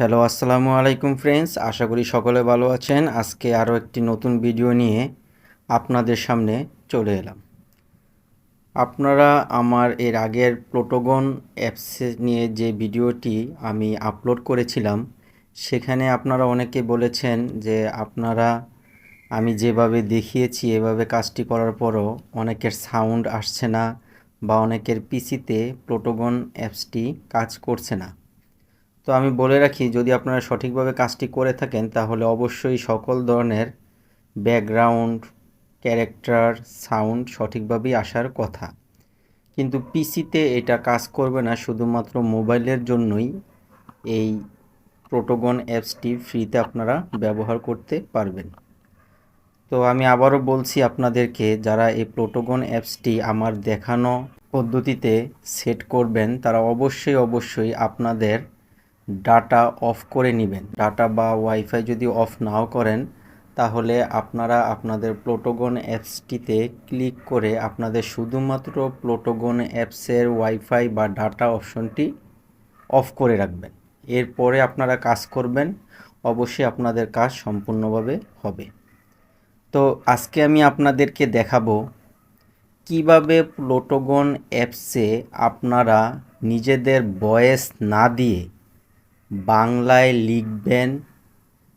Hello, আসসালামু আলাইকুম friends. আশা করি সকলে ভালো আছেন। আজকে আরও একটি নতুন ভিডিও নিয়ে আপনাদের সামনে চলে এলাম। আপনারা আমার এর আগের প্লোটোগন অ্যাপস নিয়ে যে ভিডিওটি আমি আপলোড করেছিলাম, সেখানে আপনারা অনেকে বলেছেন যে আমি যেভাবে দেখিয়েছি এভাবে কাজটি করার পরও অনেকের সাউন্ড আসছে না বা অনেকের পিসিতে প্লোটোগন অ্যাপসটি কাজ করছে না। তো আমি বলে রাখি, যদি আপনারা সঠিকভাবে কাজটি করে থাকেন তাহলে অবশ্যই সকল ধরনের ব্যাকগ্রাউন্ড, ক্যারেক্টার, সাউন্ড সঠিকভাবেই আসার কথা। কিন্তু পিসিতে এটা কাজ করবে না, শুধুমাত্র মোবাইলের জন্যই এই প্লোটোগন অ্যাপসটি ফ্রিতে আপনারা ব্যবহার করতে পারবেন। তো আমি আবারও বলছি আপনাদেরকে, যারা এই প্লোটোগন অ্যাপসটি আমার দেখানো পদ্ধতিতে সেট করবেন তারা অবশ্যই আপনাদের ডাটা অফ করে নেবেন। ডাটা বা ওয়াইফাই যদি অফ নাও করেন তাহলে আপনারা আপনাদের প্লোটোগন অ্যাপসটিতে ক্লিক করে আপনাদের শুধুমাত্র প্লোটোগন অ্যাপসের ওয়াইফাই বা ডাটা অপশনটি অফ করে রাখবেন। এরপরে আপনারা কাজ করবেন, অবশ্যই আপনাদের কাজ সম্পূর্ণভাবে হবে। তো আজকে আমি আপনাদেরকে দেখাবো কিভাবে প্লোটোগন অ্যাপসে আপনারা নিজেদের ভয়েস না দিয়ে বাংলায় লিখবেন,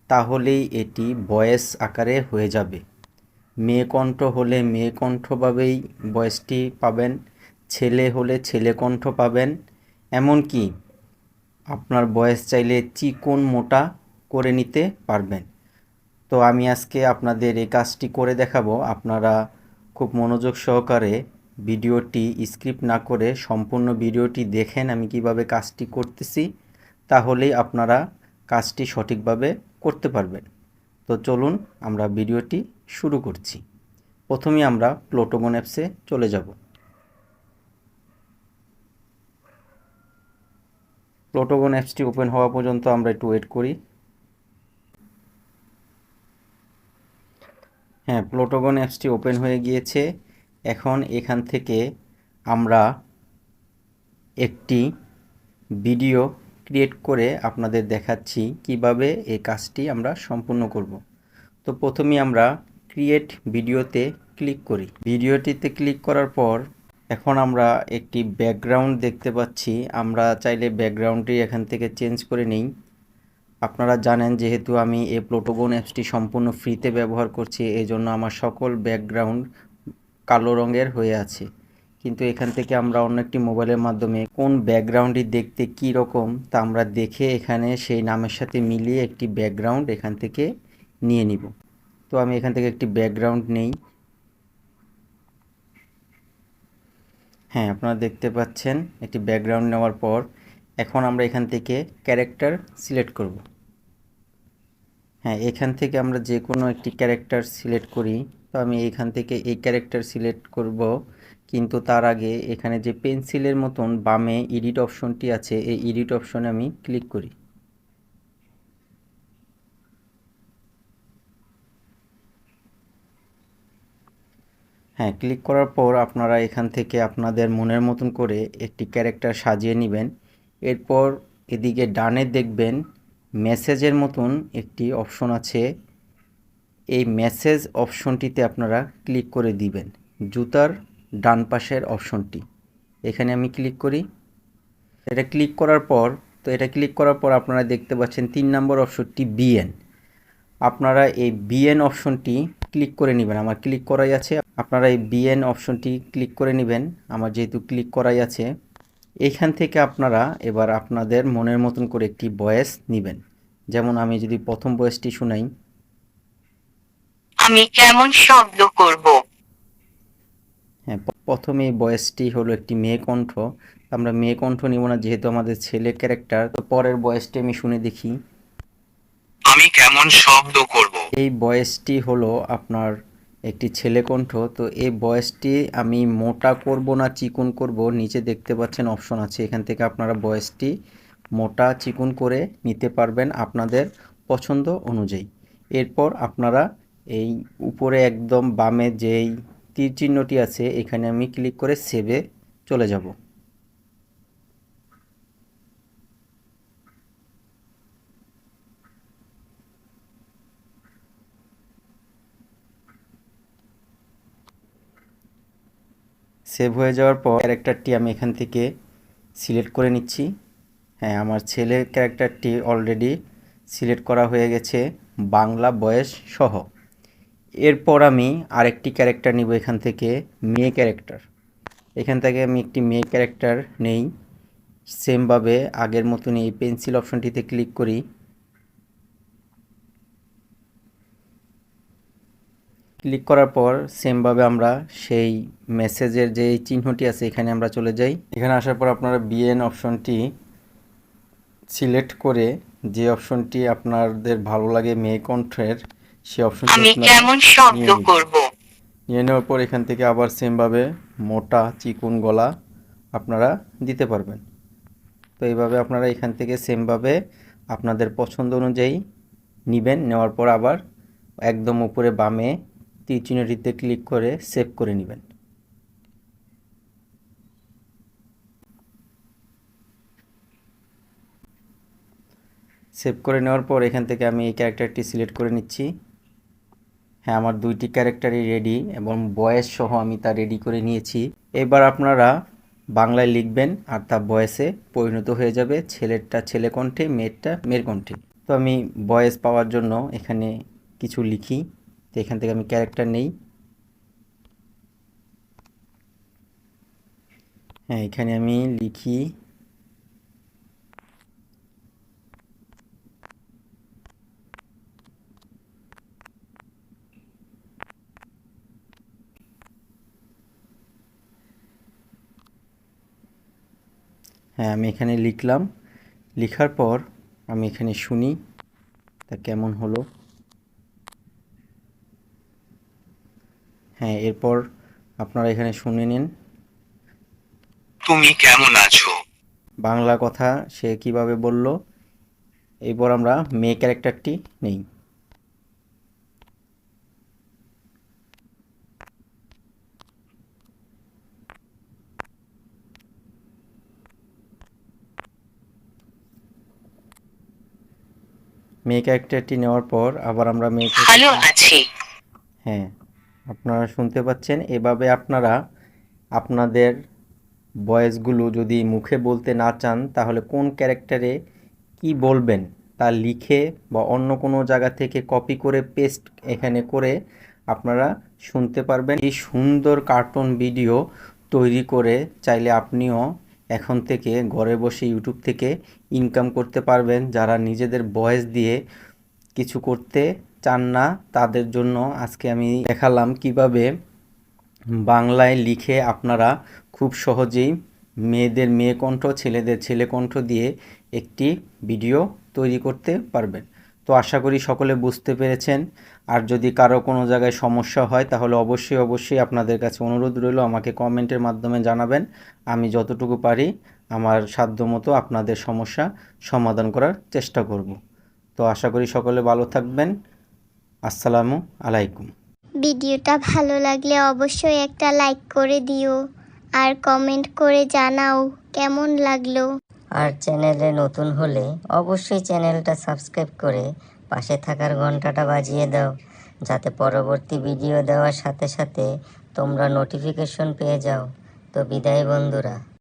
তাহলেই এটি ভয়েস আকারে হয়ে যাবে। মেয়ে কণ্ঠ হলে মেয়ে কণ্ঠভাবেই ভয়েসটি পাবেন, ছেলে হলে ছেলে কণ্ঠ পাবেন। এমনকি আপনার ভয়েস চাইলে চিকন মোটা করে নিতে পারবেন। তো আমি আজকে আপনাদের এই কাজটি করে দেখাবো। আপনারা খুব মনোযোগ সহকারে ভিডিওটি স্কিপ না করে সম্পূর্ণ ভিডিওটি দেখেন আমি কিভাবে কাজটি করতেছি, তাহলেই আপনারা কাজটি সঠিকভাবে করতে পারবেন। তো চলুন আমরা ভিডিওটি শুরু করছি। প্রথমেই আমরা প্লোটোগন অ্যাপসে চলে যাব। প্লোটোগন অ্যাপসটি ওপেন হওয়া পর্যন্ত আমরা একটু ওয়েট করি। হ্যাঁ, প্লোটোগন অ্যাপসটি ওপেন হয়ে গিয়েছে। এখন এখান থেকে আমরা একটি ভিডিও ক্রিয়েট করে আপনাদের দেখাচ্ছি কিভাবে এই কাজটি আমরা সম্পূর্ণ করব। তো প্রথমেই আমরা ক্রিয়েট ভিডিওতে ক্লিক করি। ভিডিওটিতে ক্লিক করার পর এখন আমরা একটি ব্যাকগ্রাউন্ড দেখতে পাচ্ছি। আমরা চাইলে ব্যাকগ্রাউন্ডটি এখান থেকে চেঞ্জ করে নিই। আপনারা জানেন, যেহেতু আমি এই প্লোটোগন অ্যাপসটি সম্পূর্ণ ফ্রিতে ব্যবহার করছি, এই জন্য আমার সকল ব্যাকগ্রাউন্ড কালো রঙের হয়ে আছে। কিন্তু এখান থেকে আমরা অন্য একটি মোবাইলের মাধ্যমে কোন ব্যাকগ্রাউন্ডটি দেখতে কী রকম তা আমরা দেখে এখানে সেই নামের সাথে মিলিয়ে একটি ব্যাকগ্রাউন্ড এখান থেকে নিয়ে নিব। তো আমি এখান থেকে একটি ব্যাকগ্রাউন্ড নেই। হ্যাঁ, আপনারা দেখতে পাচ্ছেন একটি ব্যাকগ্রাউন্ড নেওয়ার পর এখন আমরা এখান থেকে ক্যারেক্টার সিলেক্ট করব। হ্যাঁ, এখান থেকে আমরা যে কোনো একটি ক্যারেক্টার সিলেক্ট করি। তো আমি এখান থেকে এই ক্যারেক্টার সিলেক্ট করব, কিন্তু তার আগে এখানে যে পেন্সিলের মতন বামে এডিট অপশনটি আছে, এই এডিট অপশনে আমি ক্লিক করি। হ্যাঁ, ক্লিক করার পর আপনারা এখান থেকে আপনাদের মনের মতন করে একটি ক্যারেক্টার সাজিয়ে নেবেন। এরপর এদিকে ডানে দেখবেন মেসেজের মতন একটি অপশন আছে। এই মেসেজ অপশনটিতে আপনারা ক্লিক করে দিবেন, জুতার ডান পাশের অপশনটি। এখানে আমি ক্লিক করি। এটা ক্লিক করার পর আপনারা দেখতে পাচ্ছেন 3 নম্বর অপশনটি বিএন। আপনারা এই বিএন অপশনটি ক্লিক করে নেবেন। আমার ক্লিক করাই আছে, আপনারা এই বিএন অপশনটি ক্লিক করে নেবেন। আমার যেহেতু ক্লিক করাই আছে, এইখান থেকে আপনারা এবার আপনাদের মনের মতন করে একটি ভয়েস নেবেন। যেমন আমি যদি প্রথম ভয়েসটি শুনাই, আমি কেমন শব্দ করব? হ্যাঁ, প্রথমে এই ভয়েসটি হলো একটি মেয়ে কণ্ঠ। আমরা মেয়ে কণ্ঠ নিব না, যেহেতু আমাদের ছেলে ক্যারেক্টার। তো পরের ভয়েসটি আমি শুনে দেখি। আমি কেমন শব্দ করব? এই ভয়েসটি হলো আপনার একটি ছেলে কণ্ঠ। তো এই ভয়েসটি আমি মোটা করব না চিকন করব, নিচে দেখতে পাচ্ছেন অপশন আছে, এখান থেকে আপনারা ভয়েসটি মোটা চিকন করে নিতে পারবেন আপনাদের পছন্দ অনুযায়ী। এরপর আপনারা এই উপরে একদম বামে যেই তীর চিহ্নটি আছে, এখানে আমি ক্লিক করে সেভে চলে যাব। সেভ হয়ে যাওয়ার পর ক্যারেক্টারটি আমি এখান থেকে সিলেক্ট করে নিচ্ছি। হ্যাঁ, আমার ছেলের ক্যারেক্টারটি অলরেডি সিলেক্ট করা হয়ে গেছে বাংলা বয়স সহ। এরপর আমি আরেকটি ক্যারেক্টার নিব এখান থেকে, মেয়ে ক্যারেক্টার। এখান থেকে আমি একটি মেয়ে ক্যারেক্টার নেই। সেমভাবে আগের মতনই এই পেন্সিল অপশনটিতে ক্লিক করি। ক্লিক করার পর সেমভাবে আমরা সেই মেসেজের যে চিহ্নটি আছে এখানে আমরা চলে যাই। এখানে আসার পর আপনারা বিএন অপশনটি সিলেক্ট করে যে অপশনটি আপনাদের ভালো লাগে মেয়ে কণ্ঠের সেই অপশনটি আমি আপনারা কেমন শব্দ নিয়ে নেবেন। করব? নিয়ে নেওয়ার পর এখান থেকে আবার সেমভাবে মোটা চিকন গলা আপনারা দিতে পারবেন। তো এইভাবে আপনারা এখান থেকে সেমভাবে আপনাদের পছন্দ অনুযায়ী নেবেন। নেওয়ার পর আবার একদম উপরে বামে তীর চিহ্নটিতে ক্লিক করে সেভ করে নেবেন। সেভ করে নেওয়ার পর এখান থেকে আমি এই ক্যারেক্টারটি সিলেক্ট করে নিচ্ছি। হ্যাঁ, আমার দুইটি ক্যারেক্টারই রেডি এবং ভয়েস সহ আমি তা রেডি করে নিয়েছি। এবার আপনারা বাংলায় লিখবেন আর তা ভয়েসে পরিণত হয়ে যাবে, ছেলেরটা ছেলে কণ্ঠে, মেয়েরটা মেয়ের কণ্ঠে। তো আমি ভয়েস পাওয়ার জন্য এখানে কিছু লিখি। তো এখান থেকে আমি ক্যারেক্টার নেই। হ্যাঁ, এখানে আমি লিখি হ্যাঁ, আমি এখানে লিখলাম। লেখার পর আমি এখানে শুনি তা কেমন হলো। হ্যাঁ, এরপর আপনারা এখানে শুনে নিন তুমি কেমন আছো? বাংলা কথা সে কিভাবে বলল। এরপর আমরা মেয়ে ক্যারেক্টারটি নেই। মেয়ে ক্যারেক্টারটি নেওয়ার পর আবার আমরা মেয়ে ভালো ক্যারেক্টারটি আছি। হ্যাঁ, আপনারা শুনতে পাচ্ছেন। এভাবে আপনারা আপনাদের ভয়েসগুলো যদি মুখে বলতে না চান তাহলে কোন ক্যারেক্টারে কি বলবেন তা লিখে বা অন্য কোনো জায়গা থেকে কপি করে পেস্ট এখানে করে আপনারা শুনতে পারবেন। এই সুন্দর কার্টুন ভিডিও তৈরি করে চাইলে আপনিও এখন থেকে ঘরে বসে ইউটিউব থেকে ইনকাম করতে পারবেন। যারা নিজেদের ভয়েস দিয়ে কিছু করতে চান না তাদের জন্য আজকে আমি দেখালাম কিভাবে বাংলায় লিখে আপনারা খুব সহজেই মেয়েদের মেয়ে কণ্ঠ, ছেলেদের ছেলে কণ্ঠ দিয়ে একটি ভিডিও তৈরি করতে পারবেন। তো আশা করি সকলে বুঝতে পেরেছেন। আর যদি কারো কোনো জায়গায় সমস্যা হয় তাহলে অবশ্যই আপনাদের কাছে অনুরোধ রইল আমাকে কমেন্টের মাধ্যমে জানাবেন। আমি যতটুকু পারি আমার সাধ্যমতো আপনাদের সমস্যা সমাধান করার চেষ্টা করব। তো আশা করি সকলে ভালো থাকবেন। আসসালামু আলাইকুম। ভিডিওটা ভালো লাগলে অবশ্যই একটা লাইক করে দিও আর কমেন্ট করে জানাও কেমন লাগলো। আর চ্যানেলে নতুন হলে অবশ্যই চ্যানেলটা সাবস্ক্রাইব করে পাশে থাকার ঘন্টাটা বাজিয়ে দাও, যাতে পরবর্তী ভিডিও দেওয়ার সাথে সাথে তোমরা নোটিফিকেশন পেয়ে যাও। তো বিদায় বন্ধুরা।